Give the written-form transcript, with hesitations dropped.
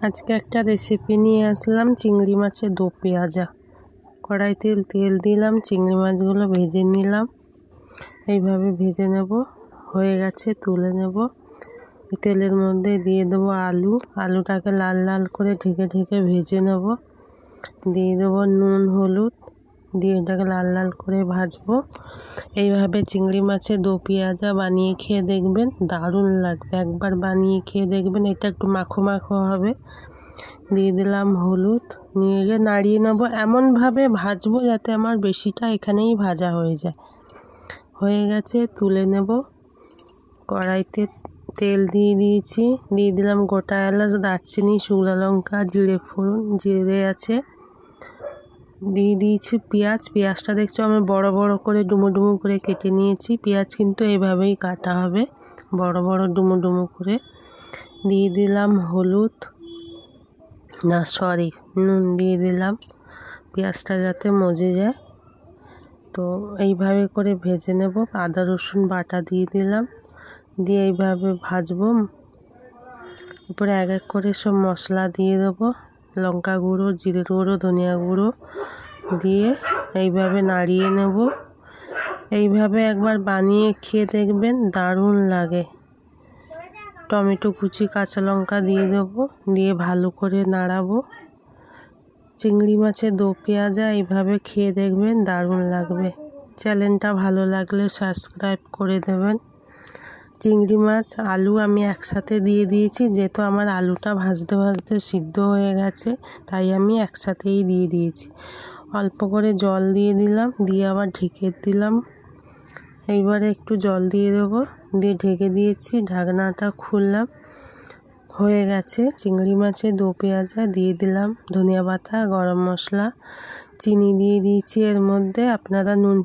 আজকে একটা রেসিপি নিয়ে আসলাম চিংড়ি মাছের দো পেঁয়াজা। কড়াইতে তেল দিলাম, চিংড়ি মাছগুলো ভেজে নিলাম। এইভাবে ভেজে নেব, হয়ে গেছে তুলে নেব। তেলের মধ্যে দিয়ে দেবো আলুটাকে লাল লাল করে ঢেকে ঢেকে ভেজে নেব। দিয়ে দেবো নুন হলুদ, দিয়ে এটাকে লাল লাল করে ভাজবো। এইভাবে চিংড়ি মাছের দো পেঁয়াজা বানিয়ে খেয়ে দেখবেন, দারুণ লাগবে। একবার বানিয়ে খেয়ে দেখবেন, এটা একটু মাখো মাখো হবে। দিয়ে দিলাম হলুদ, নিয়ে গিয়ে নাড়িয়ে নেবো। এমনভাবে ভাজবো যাতে আমার বেশিটা এখানেই ভাজা হয়ে যায়। হয়ে গেছে, তুলে নেব। কড়াইতে তেল দিয়ে দিয়েছি, দিয়ে দিলাম গোটা এলাচ, দারচিনি, শুকনো লঙ্কা, জিরে ফোড়ন, জিরে আছে। দিয়ে দিয়েছি পেঁয়াজটা দেখছো আমি বড় বড় করে ডুমো ডুমো করে কেটে নিয়েছি। পেঁয়াজ কিন্তু এভাবেই কাটা হবে, বড় বড় ডুমো ডুমো করে। দিয়ে দিলাম নুন দিয়ে দিলাম, পেঁয়াজটা যাতে মজে যায়। তো এইভাবে করে ভেজে নেব। আদা রসুন বাটা দিয়ে দিলাম, দিয়ে এইভাবে ভাজবো। এরপরে এক এক করে সব মশলা দিয়ে দেবো, লঙ্কা গুঁড়ো, জিরে গুঁড়ো, ধনিয়া গুঁড়ো দিয়ে এইভাবে নাড়িয়ে নেব। এইভাবে একবার বানিয়ে খেয়ে দেখবেন, দারুণ লাগে। টমেটো কুচি, কাঁচা লঙ্কা দিয়ে দেবো, দিয়ে ভালো করে নাড়াবো। চিংড়ি মাছের দো পেঁয়াজা এইভাবে খেয়ে দেখবেন, দারুণ লাগবে। চ্যানেলটা ভালো লাগলে সাবস্ক্রাইব করে দেবেন। চিংড়ি মাছ আলু আমি একসাথে দিয়ে দিয়েছি, যেহেতু আমার আলুটা ভাজতে ভাজতে সিদ্ধ হয়ে গেছে, তাই আমি একসাথেই দিয়ে দিয়েছি। অল্প করে জল দিয়ে দিলাম, দিয়ে আবার ঢেকে দিলাম। এইবারে একটু জল দিয়ে দেবো, দিয়ে ঢেকে দিয়েছি। ঢাকনাটা খুললাম, হয়ে গেছে চিংড়ি মাছের দো পেঁয়াজা। দিয়ে দিলাম ধনিয়া পাতা, গরম মশলা, চিনি দিয়ে দিয়েছি এর মধ্যে। আপনারা নুন